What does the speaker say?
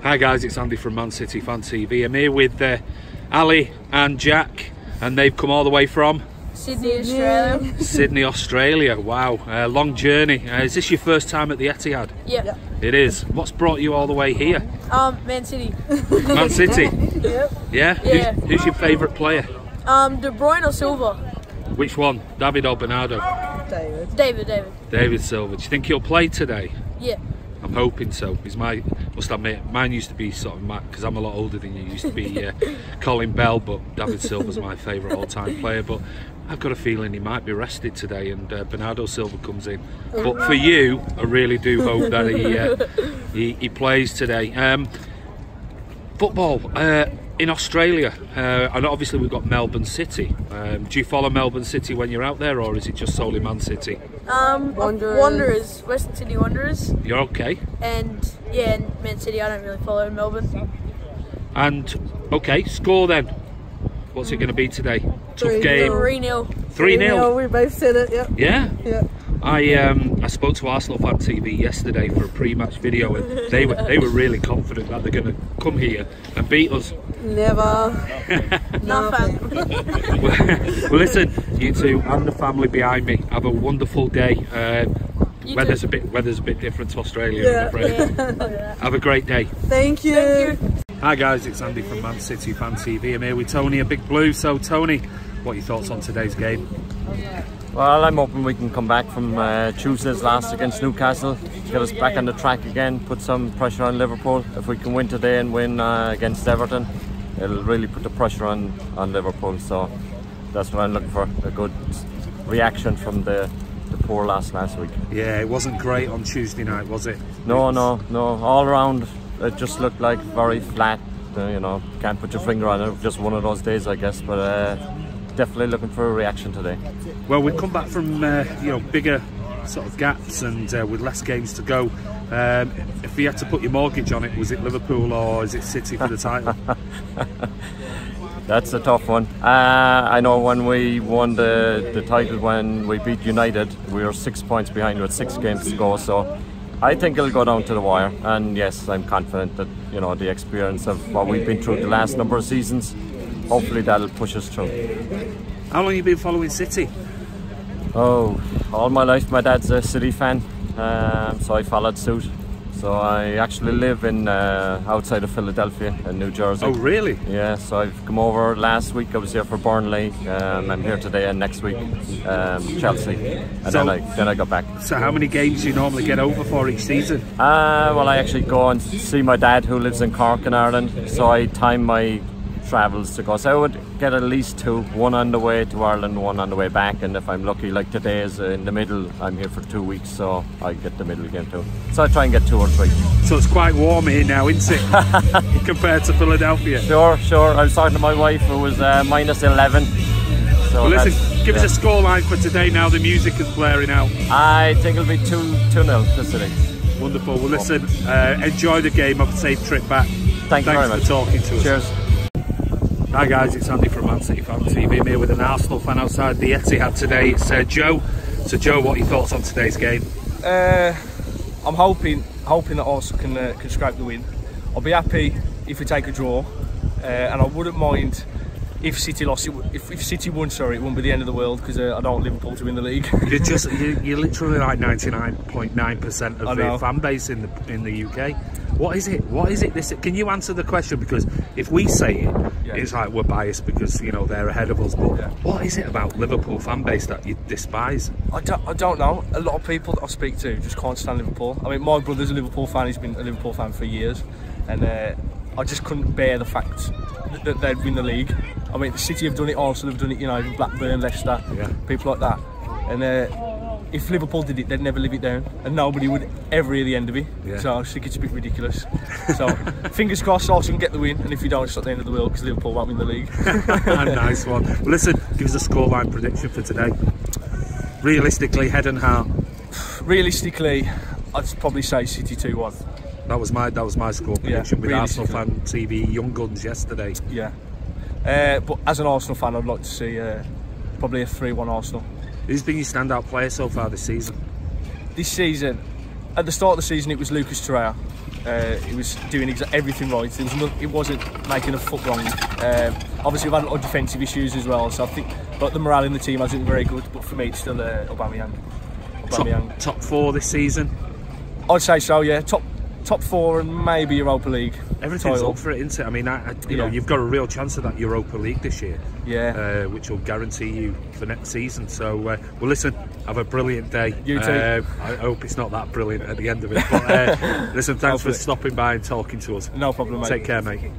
Hi guys, it's Andy from Man City Fan TV. I'm here with Ali and Jack, and they've come all the way from Sydney, Australia. Sydney, Australia. Wow, long journey. Is this your first time at the ETIHAD? Yeah. It is. What's brought you all the way here? Man City. Man City? Yep. Yeah? Yeah. Who's your favourite player? De Bruyne or Silva? Which one? David or Bernardo? David. David Silva. Do you think he'll play today? Yeah. I'm hoping so. Must admit, mine used to be sort of because I'm a lot older than you. Used to be Colin Bell, but David Silva's my favourite all-time player. But I've got a feeling he might be rested today, and Bernardo Silva comes in. But for you, I really do hope that he plays today. Football in Australia, and obviously we've got Melbourne City. Do you follow Melbourne City when you're out there, or is it just solely Man City? Wanderers, Western Sydney Wanderers. You're okay. And Man City. I don't really follow Melbourne. And okay, score then. What's it going to be today? Tough game. 3-0. 3-0. We both said it. Yep. Yeah. Yeah. I spoke to Arsenal Fan TV yesterday for a pre-match video, and they were really confident that they're going to come here and beat us. Never. Nothing. Well, listen, you two and the family behind me, have a wonderful day. Weather's a bit different to Australia, I'm afraid. Yeah. Have a great day. Thank you. Hi guys, it's Andy from Man City Fan TV. I'm here with Tony at Big Blue. So Tony, what are your thoughts on today's game? Well, I'm hoping we can come back from Tuesday's loss against Newcastle, get us back on the track again, put some pressure on Liverpool. If we can win today and win against Everton, it'll really put the pressure on Liverpool. So that's what I'm looking for, a good reaction from the poor loss last week. Yeah, it wasn't great on Tuesday night, was it? No. All around, it just looked like very flat. You know, can't put your finger on it. Just one of those days, I guess. But definitely looking for a reaction today. Well, we've come back from bigger sort of gaps and with less games to go. If you had to put your mortgage on it, was it Liverpool or is it City for the title? That's a tough one. I know when we won the title, when we beat United, we were 6 points behind with 6 games to go. So I think it'll go down to the wire. And yes, I'm confident that the experience of what we've been through the last number of seasons, hopefully that'll push us through. How long have you been following City? Oh, all my life. My dad's a City fan, so I followed suit. So I actually live in outside of Philadelphia in New Jersey. Oh really? Yeah, so I've come over last week. I was here for Burnley. I'm here today, and next week Chelsea, and then I got back. So how many games do you normally get over for each season? Well, I actually go and see my dad, who lives in Cork in Ireland. So I time my travels to go. So I would get at least 2, one on the way to Ireland, one on the way back, and if I'm lucky, like today is in the middle, I'm here for 2 weeks, so I get the middle game too. So I try and get 2 or 3. So it's quite warm here now, isn't it? Compared to Philadelphia. Sure. I was talking to my wife, it was minus 11. So well, listen, give us a scoreline for today now the music is blaring out. I think it'll be 2-0 to City. Wonderful. Well listen, enjoy the game, have a safe trip back. Thanks very much for talking to us. Cheers. Hi guys, it's Andy from Man City Fan TV. I'm here with an Arsenal fan outside the ETIHAD today. It's Joe. So Joe, what are your thoughts on today's game? I'm hoping that Arsenal can scrape the win. I'll be happy if we take a draw, and I wouldn't mind if City lost. If City won, sorry, it wouldn't be the end of the world, because I don't want Liverpool to win the league. You're literally like 99.9% of the fan base in the UK. What is it? Can you answer the question? Because if we say it, it's like we're biased because they're ahead of us. But what is it about Liverpool fan base that you despise? I don't know. A lot of people that I speak to just can't stand Liverpool. I mean, my brother's a Liverpool fan. He's been a Liverpool fan for years, and I just couldn't bear the fact that they'd win the league. I mean, the City have done it, Arsenal have done it. Blackburn, Leicester, people like that, and. If Liverpool did it, they'd never live it down, and nobody would ever hear the end of it. So I think it's a bit ridiculous. So fingers crossed, Arsenal can get the win, and if you don't, it's not the end of the world, because Liverpool won't win the league. Nice one. Well, listen, give us a scoreline prediction for today. Realistically, head and heart. Realistically, I'd probably say City 2-1. That was my score prediction with Arsenal Fan TV Young Guns yesterday. Yeah. But as an Arsenal fan, I'd like to see probably a 3-1 Arsenal. Who's been your standout player so far this season? This season, at the start of the season, it was Lucas Torreira. He was doing everything right. It wasn't making a foot wrong. Obviously, we've had a lot of defensive issues as well. So I think, but the morale in the team hasn't been very good. But for me, it's still Aubameyang. Top 4 this season? I'd say so. Yeah, top 4 and maybe Europa League. Everything's up for it, isn't it? I mean, you know, you've got a real chance of that Europa League this year. Yeah. Which will guarantee you for next season. So, well, listen, have a brilliant day. You too. I hope it's not that brilliant at the end of it. But listen, thanks for stopping by and talking to us. No problem, mate. Take care, mate.